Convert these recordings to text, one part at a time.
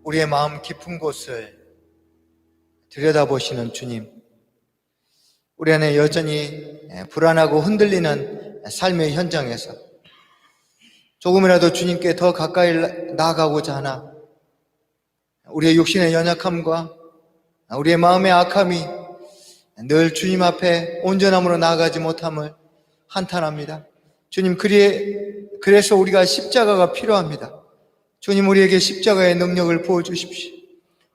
우리의 마음 깊은 곳을 들여다보시는 주님, 우리 안에 여전히 불안하고 흔들리는 삶의 현장에서 조금이라도 주님께 더 가까이 나아가고자 하나 우리의 육신의 연약함과 우리의 마음의 악함이 늘 주님 앞에 온전함으로 나아가지 못함을 한탄합니다. 주님, 그래서 우리가 십자가가 필요합니다. 주님, 우리에게 십자가의 능력을 부어주십시오.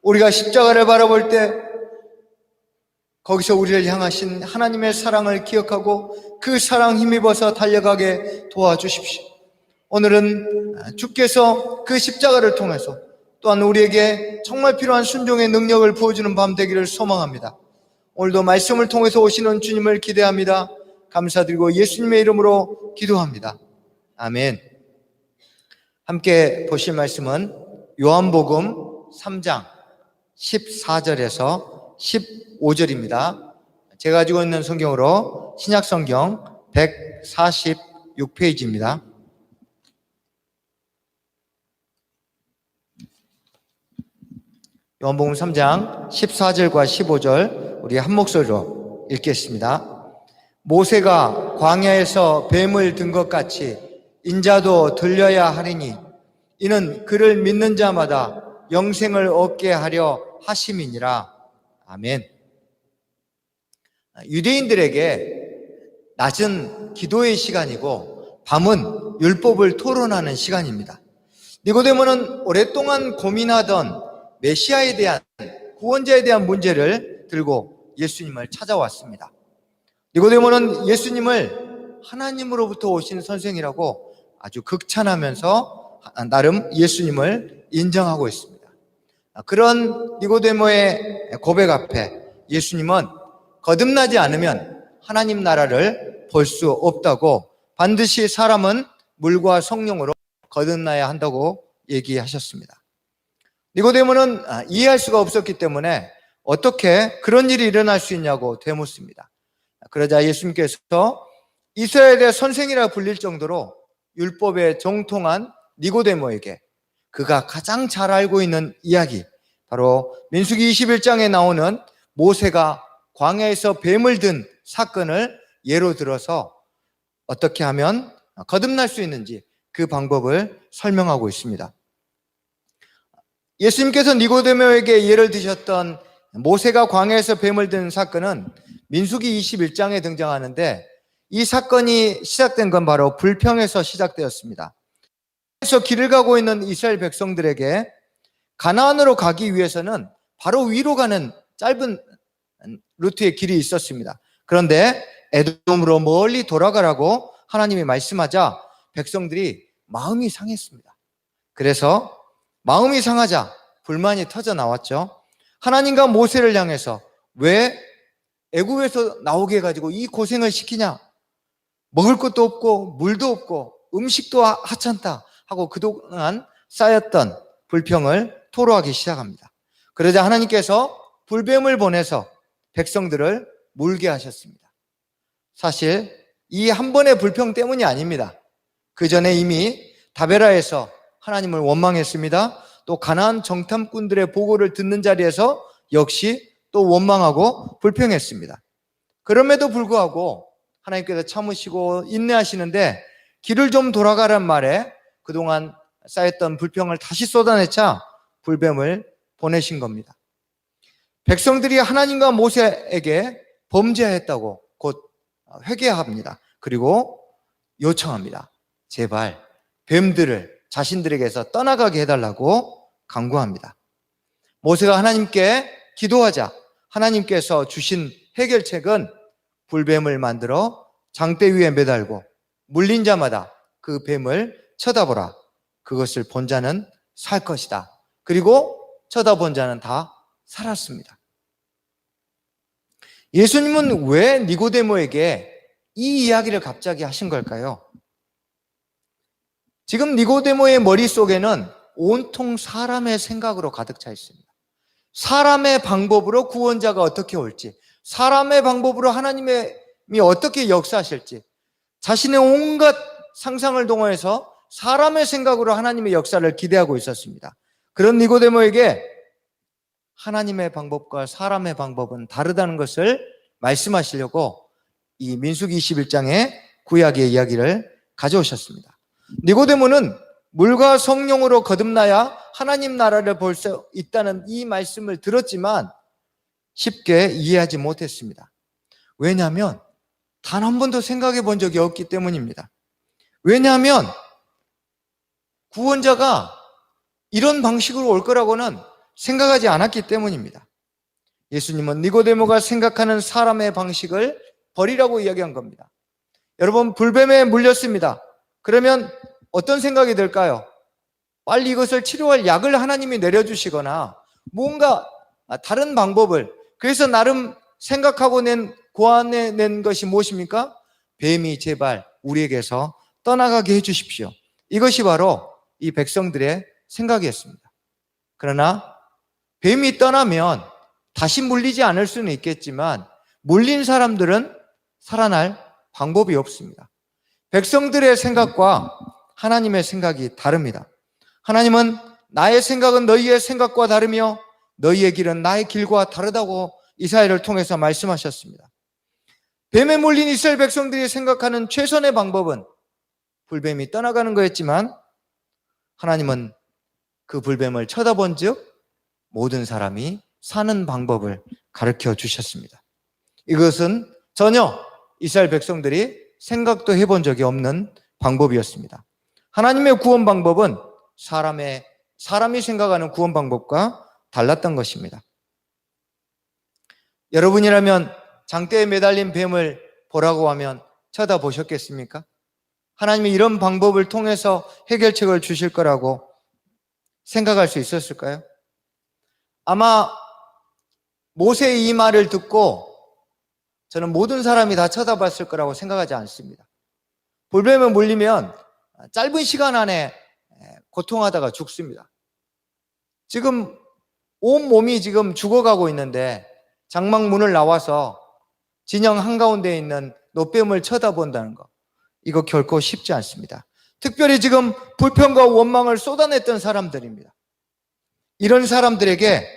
우리가 십자가를 바라볼 때 거기서 우리를 향하신 하나님의 사랑을 기억하고 그 사랑 힘입어서 달려가게 도와주십시오. 오늘은 주께서 그 십자가를 통해서 또한 우리에게 정말 필요한 순종의 능력을 부어주는 밤 되기를 소망합니다. 오늘도 말씀을 통해서 오시는 주님을 기대합니다. 감사드리고 예수님의 이름으로 기도합니다. 아멘. 함께 보실 말씀은 요한복음 3장 14절에서 15절입니다. 제가 가지고 있는 성경으로 신약성경 146페이지입니다. 요한복음 3장 14절과 15절 우리 한 목소리로 읽겠습니다. 모세가 광야에서 뱀을 든 것 같이 인자도 들려야 하리니 이는 그를 믿는 자마다 영생을 얻게 하려 하심이니라. 아멘. 유대인들에게 낮은 기도의 시간이고 밤은 율법을 토론하는 시간입니다. 니고데모는 오랫동안 고민하던 메시아에 대한, 구원자에 대한 문제를 들고 예수님을 찾아왔습니다. 니고데모는 예수님을 하나님으로부터 오신 선생이라고 아주 극찬하면서 나름 예수님을 인정하고 있습니다. 그런 니고데모의 고백 앞에 예수님은 거듭나지 않으면 하나님 나라를 볼 수 없다고, 반드시 사람은 물과 성령으로 거듭나야 한다고 얘기하셨습니다. 니고데모는 이해할 수가 없었기 때문에 어떻게 그런 일이 일어날 수 있냐고 되묻습니다. 그러자 예수님께서 이스라엘의 선생이라 불릴 정도로 율법에 정통한 니고데모에게 그가 가장 잘 알고 있는 이야기, 바로 민수기 21장에 나오는 모세가 광야에서 뱀을 든 사건을 예로 들어서 어떻게 하면 거듭날 수 있는지 그 방법을 설명하고 있습니다. 예수님께서 니고데모에게 예를 드셨던 모세가 광야에서 뱀을 든 사건은 민수기 21장에 등장하는데, 이 사건이 시작된 건 바로 불평에서 시작되었습니다. 그래서 길을 가고 있는 이스라엘 백성들에게 가나안으로 가기 위해서는 바로 위로 가는 짧은 루트의 길이 있었습니다. 그런데 에돔으로 멀리 돌아가라고 하나님이 말씀하자 백성들이 마음이 상했습니다. 그래서 마음이 상하자 불만이 터져 나왔죠. 하나님과 모세를 향해서 왜 애굽에서 나오게 해가지고 이 고생을 시키냐? 먹을 것도 없고 물도 없고 음식도 하찮다 하고 그동안 쌓였던 불평을 토로하기 시작합니다. 그러자 하나님께서 불뱀을 보내서 백성들을 물게 하셨습니다. 사실 이 한 번의 불평 때문이 아닙니다. 그 전에 이미 다베라에서 하나님을 원망했습니다. 또 가나안 정탐꾼들의 보고를 듣는 자리에서 역시 또 원망하고 불평했습니다. 그럼에도 불구하고 하나님께서 참으시고 인내하시는데 길을 좀 돌아가란 말에 그동안 쌓였던 불평을 다시 쏟아내자 불뱀을 보내신 겁니다. 백성들이 하나님과 모세에게 범죄했다고 곧 회개합니다. 그리고 요청합니다. 제발 뱀들을 자신들에게서 떠나가게 해달라고 간구합니다. 모세가 하나님께 기도하자 하나님께서 주신 해결책은 불뱀을 만들어 장대 위에 매달고 물린 자마다 그 뱀을 쳐다보라. 그것을 본 자는 살 것이다. 그리고 쳐다본 자는 다 살았습니다. 예수님은 왜 니고데모에게 이 이야기를 갑자기 하신 걸까요? 지금 니고데모의 머릿속에는 온통 사람의 생각으로 가득 차 있습니다. 사람의 방법으로 구원자가 어떻게 올지, 사람의 방법으로 하나님이 어떻게 역사하실지, 자신의 온갖 상상을 동원해서 사람의 생각으로 하나님의 역사를 기대하고 있었습니다. 그런 니고데모에게 하나님의 방법과 사람의 방법은 다르다는 것을 말씀하시려고 이 민수기 21장의 구약의 이야기를 가져오셨습니다. 니고데모는 물과 성령으로 거듭나야 하나님 나라를 볼 수 있다는 이 말씀을 들었지만 쉽게 이해하지 못했습니다. 왜냐하면 단 한 번도 생각해 본 적이 없기 때문입니다. 왜냐하면 구원자가 이런 방식으로 올 거라고는 생각하지 않았기 때문입니다. 예수님은 니고데모가 생각하는 사람의 방식을 버리라고 이야기한 겁니다. 여러분, 불뱀에 물렸습니다. 그러면 어떤 생각이 들까요? 빨리 이것을 치료할 약을 하나님이 내려주시거나 뭔가 다른 방법을, 그래서 나름 생각하고 고안해낸 것이 무엇입니까? 뱀이 제발 우리에게서 떠나가게 해주십시오. 이것이 바로 이 백성들의 생각이었습니다. 그러나 뱀이 떠나면 다시 물리지 않을 수는 있겠지만 물린 사람들은 살아날 방법이 없습니다. 백성들의 생각과 하나님의 생각이 다릅니다. 하나님은 나의 생각은 너희의 생각과 다르며 너희의 길은 나의 길과 다르다고 이사야를 통해서 말씀하셨습니다. 뱀에 물린 이스라엘 백성들이 생각하는 최선의 방법은 불뱀이 떠나가는 거였지만 하나님은 그 불뱀을 쳐다본 즉 모든 사람이 사는 방법을 가르쳐 주셨습니다. 이것은 전혀 이스라엘 백성들이 생각도 해본 적이 없는 방법이었습니다. 하나님의 구원 방법은 사람이 생각하는 구원 방법과 달랐던 것입니다. 여러분이라면 장대에 매달린 뱀을 보라고 하면 쳐다보셨겠습니까? 하나님이 이런 방법을 통해서 해결책을 주실 거라고 생각할 수 있었을까요? 아마 모세의 이 말을 듣고 저는 모든 사람이 다 쳐다봤을 거라고 생각하지 않습니다. 불뱀에 물리면 짧은 시간 안에 고통하다가 죽습니다. 지금 온 몸이 지금 죽어가고 있는데 장막문을 나와서 진영 한가운데에 있는 노뱀을 쳐다본다는 것, 이거 결코 쉽지 않습니다. 특별히 지금 불평과 원망을 쏟아냈던 사람들입니다. 이런 사람들에게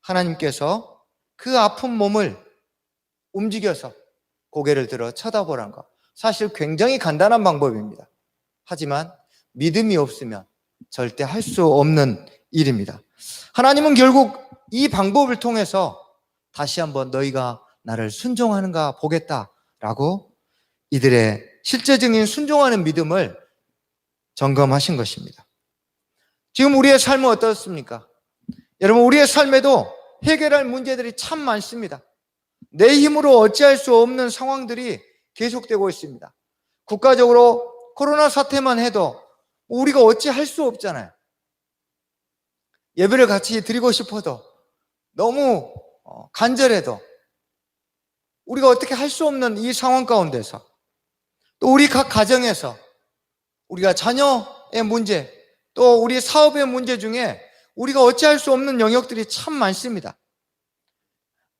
하나님께서 그 아픈 몸을 움직여서 고개를 들어 쳐다보라는 것, 사실 굉장히 간단한 방법입니다. 하지만 믿음이 없으면 절대 할 수 없는 일입니다. 하나님은 결국 이 방법을 통해서 다시 한번 너희가 나를 순종하는가 보겠다라고 이들의 실제적인 순종하는 믿음을 점검하신 것입니다. 지금 우리의 삶은 어떻습니까? 여러분, 우리의 삶에도 해결할 문제들이 참 많습니다. 내 힘으로 어찌할 수 없는 상황들이 계속되고 있습니다. 국가적으로 코로나 사태만 해도 우리가 어찌할 수 없잖아요. 예배를 같이 드리고 싶어도 너무 간절해도 우리가 어떻게 할 수 없는 이 상황 가운데서 또 우리 각 가정에서 우리가 자녀의 문제 또 우리 사업의 문제 중에 우리가 어찌할 수 없는 영역들이 참 많습니다.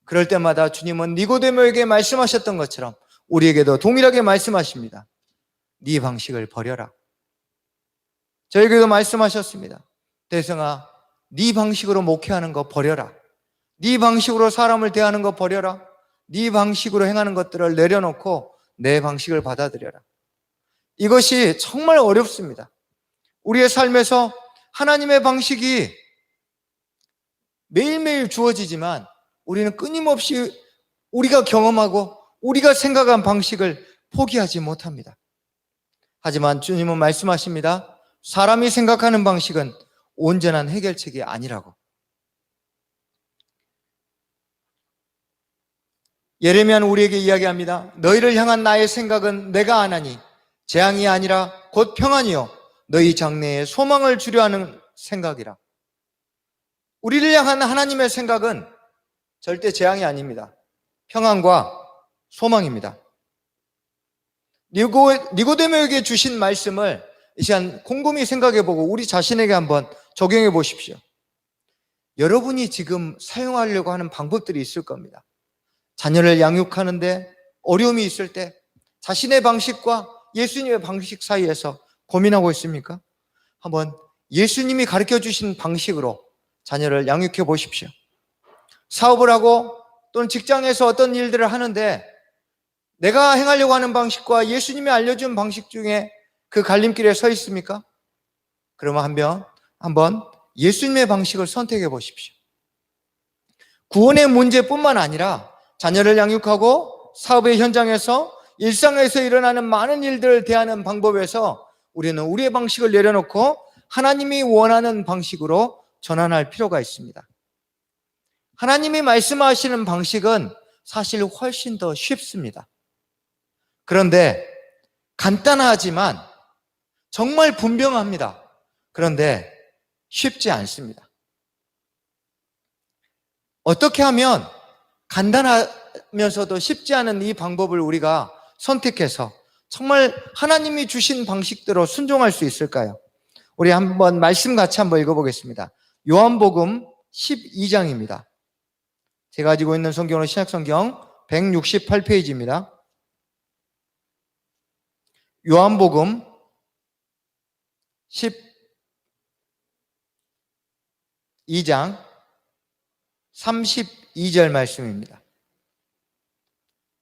그럴 때마다 주님은 니고데모에게 말씀하셨던 것처럼 우리에게도 동일하게 말씀하십니다. 네 방식을 버려라. 저에게도 말씀하셨습니다. 대성아, 네 방식으로 목회하는 거 버려라. 네 방식으로 사람을 대하는 거 버려라. 네 방식으로 행하는 것들을 내려놓고 내 방식을 받아들여라. 이것이 정말 어렵습니다. 우리의 삶에서 하나님의 방식이 매일매일 주어지지만 우리는 끊임없이 우리가 경험하고 우리가 생각한 방식을 포기하지 못합니다. 하지만 주님은 말씀하십니다. 사람이 생각하는 방식은 온전한 해결책이 아니라고. 예레미야는 우리에게 이야기합니다. 너희를 향한 나의 생각은 내가 아나니 재앙이 아니라 곧 평안이요 너희 장래에 소망을 주려 하는 생각이라. 우리를 향한 하나님의 생각은 절대 재앙이 아닙니다. 평안과 소망입니다. 니고데모에게 주신 말씀을 이 시간 곰곰이 생각해보고 우리 자신에게 한번 적용해 보십시오. 여러분이 지금 사용하려고 하는 방법들이 있을 겁니다. 자녀를 양육하는데 어려움이 있을 때 자신의 방식과 예수님의 방식 사이에서 고민하고 있습니까? 한번 예수님이 가르쳐 주신 방식으로 자녀를 양육해 보십시오. 사업을 하고 또는 직장에서 어떤 일들을 하는데 내가 행하려고 하는 방식과 예수님이 알려준 방식 중에 그 갈림길에 서 있습니까? 그러면 한번 예수님의 방식을 선택해 보십시오. 구원의 문제뿐만 아니라 자녀를 양육하고 사업의 현장에서 일상에서 일어나는 많은 일들을 대하는 방법에서 우리는 우리의 방식을 내려놓고 하나님이 원하는 방식으로 전환할 필요가 있습니다. 하나님이 말씀하시는 방식은 사실 훨씬 더 쉽습니다. 그런데 간단하지만 정말 분명합니다. 그런데 쉽지 않습니다. 어떻게 하면 간단하면서도 쉽지 않은 이 방법을 우리가 선택해서 정말 하나님이 주신 방식대로 순종할 수 있을까요? 우리 한번 말씀 같이 한번 읽어보겠습니다. 요한복음 12장입니다. 제가 가지고 있는 성경은 신약성경 168페이지입니다. 요한복음 12장 32절 말씀입니다.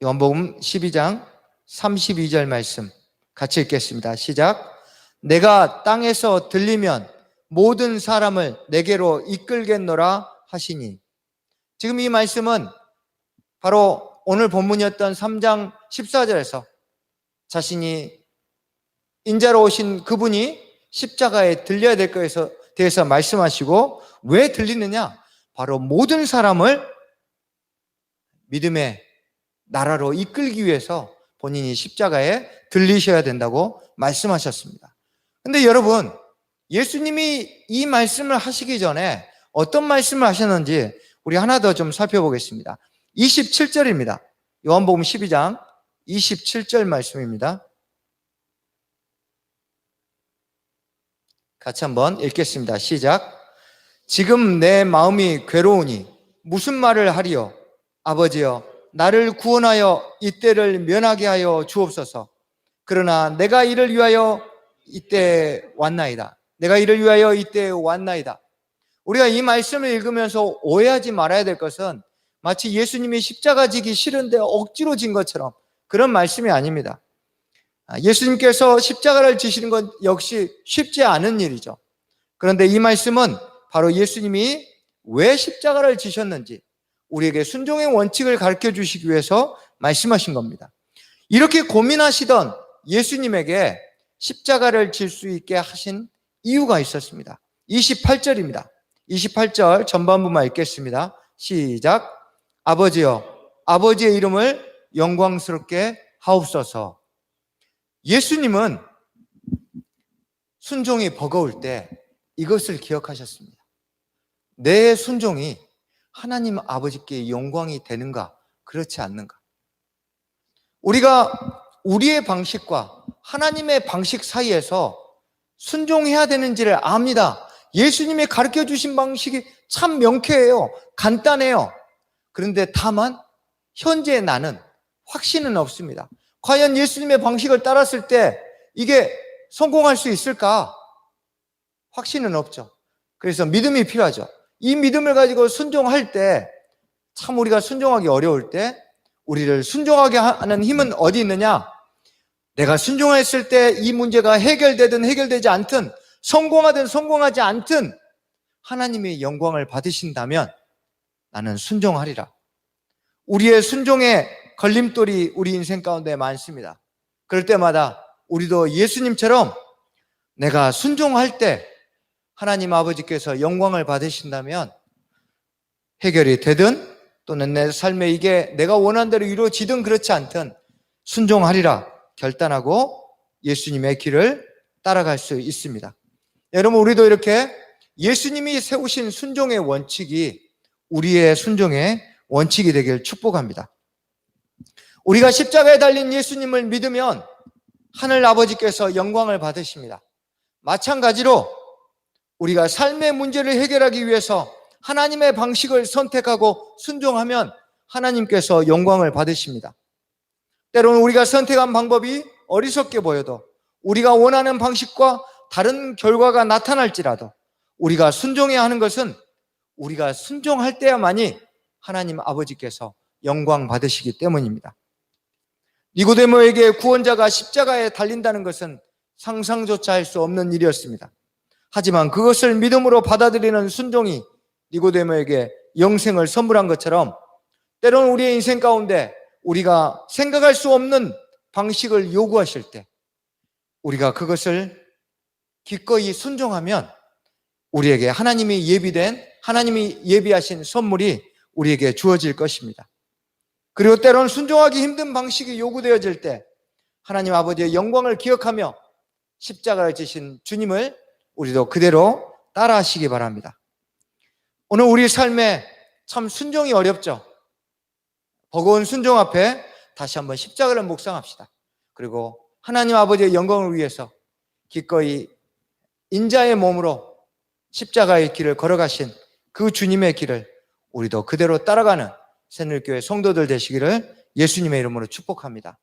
요한복음 12장 32절 말씀 같이 읽겠습니다. 시작. 내가 땅에서 들리면 모든 사람을 내게로 이끌겠노라 하시니. 지금 이 말씀은 바로 오늘 본문이었던 3장 14절에서 자신이 인자로 오신 그분이 십자가에 들려야 될 것에 대해서 말씀하시고, 왜 들리느냐? 바로 모든 사람을 믿음의 나라로 이끌기 위해서 본인이 십자가에 들리셔야 된다고 말씀하셨습니다. 근데 여러분, 예수님이 이 말씀을 하시기 전에 어떤 말씀을 하셨는지 우리 하나 더 좀 살펴보겠습니다. 27절입니다. 요한복음 12장 27절 말씀입니다. 같이 한번 읽겠습니다. 시작. 지금 내 마음이 괴로우니 무슨 말을 하리요? 아버지여, 나를 구원하여 이때를 면하게 하여 주옵소서. 그러나 내가 이를 위하여 이때 왔나이다. 내가 이를 위하여 이때 왔나이다. 우리가 이 말씀을 읽으면서 오해하지 말아야 될 것은 마치 예수님이 십자가 지기 싫은데 억지로 진 것처럼 그런 말씀이 아닙니다. 예수님께서 십자가를 지시는 건 역시 쉽지 않은 일이죠. 그런데 이 말씀은 바로 예수님이 왜 십자가를 지셨는지 우리에게 순종의 원칙을 가르쳐 주시기 위해서 말씀하신 겁니다. 이렇게 고민하시던 예수님에게 십자가를 질 수 있게 하신 이유가 있었습니다. 28절입니다. 28절 전반부만 읽겠습니다. 시작. 아버지여, 아버지의 이름을 영광스럽게 하옵소서. 예수님은 순종이 버거울 때 이것을 기억하셨습니다. 내 순종이 하나님 아버지께 영광이 되는가, 그렇지 않는가? 우리가 우리의 방식과 하나님의 방식 사이에서 순종해야 되는지를 압니다. 예수님이 가르쳐 주신 방식이 참 명쾌해요. 간단해요. 그런데 다만 현재 나는 확신은 없습니다. 과연 예수님의 방식을 따랐을 때 이게 성공할 수 있을까? 확신은 없죠. 그래서 믿음이 필요하죠. 이 믿음을 가지고 순종할 때, 참 우리가 순종하기 어려울 때 우리를 순종하게 하는 힘은 어디 있느냐? 내가 순종했을 때 이 문제가 해결되든 해결되지 않든, 성공하든 성공하지 않든 하나님의 영광을 받으신다면 나는 순종하리라. 우리의 순종의 걸림돌이 우리 인생 가운데 많습니다. 그럴 때마다 우리도 예수님처럼 내가 순종할 때 하나님 아버지께서 영광을 받으신다면 해결이 되든 또는 내 삶에 이게 내가 원하는 대로 이루어지든 그렇지 않든 순종하리라 결단하고 예수님의 길을 따라갈 수 있습니다. 여러분, 우리도 이렇게 예수님이 세우신 순종의 원칙이 우리의 순종의 원칙이 되길 축복합니다. 우리가 십자가에 달린 예수님을 믿으면 하늘 아버지께서 영광을 받으십니다. 마찬가지로 우리가 삶의 문제를 해결하기 위해서 하나님의 방식을 선택하고 순종하면 하나님께서 영광을 받으십니다. 때로는 우리가 선택한 방법이 어리석게 보여도 우리가 원하는 방식과 다른 결과가 나타날지라도 우리가 순종해야 하는 것은 우리가 순종할 때야만이 하나님 아버지께서 영광 받으시기 때문입니다. 니고데모에게 구원자가 십자가에 달린다는 것은 상상조차 할 수 없는 일이었습니다. 하지만 그것을 믿음으로 받아들이는 순종이 니고데모에게 영생을 선물한 것처럼 때로는 우리의 인생 가운데 우리가 생각할 수 없는 방식을 요구하실 때 우리가 그것을 기꺼이 순종하면 우리에게 하나님이 예비하신 선물이 우리에게 주어질 것입니다. 그리고 때로는 순종하기 힘든 방식이 요구되어질 때 하나님 아버지의 영광을 기억하며 십자가를 지신 주님을 우리도 그대로 따라하시기 바랍니다. 오늘 우리 삶에 참 순종이 어렵죠. 버거운 순종 앞에 다시 한번 십자가를 묵상합시다. 그리고 하나님 아버지의 영광을 위해서 기꺼이 인자의 몸으로 십자가의 길을 걸어가신 그 주님의 길을 우리도 그대로 따라가는 새누리교회 성도들 되시기를 예수님의 이름으로 축복합니다.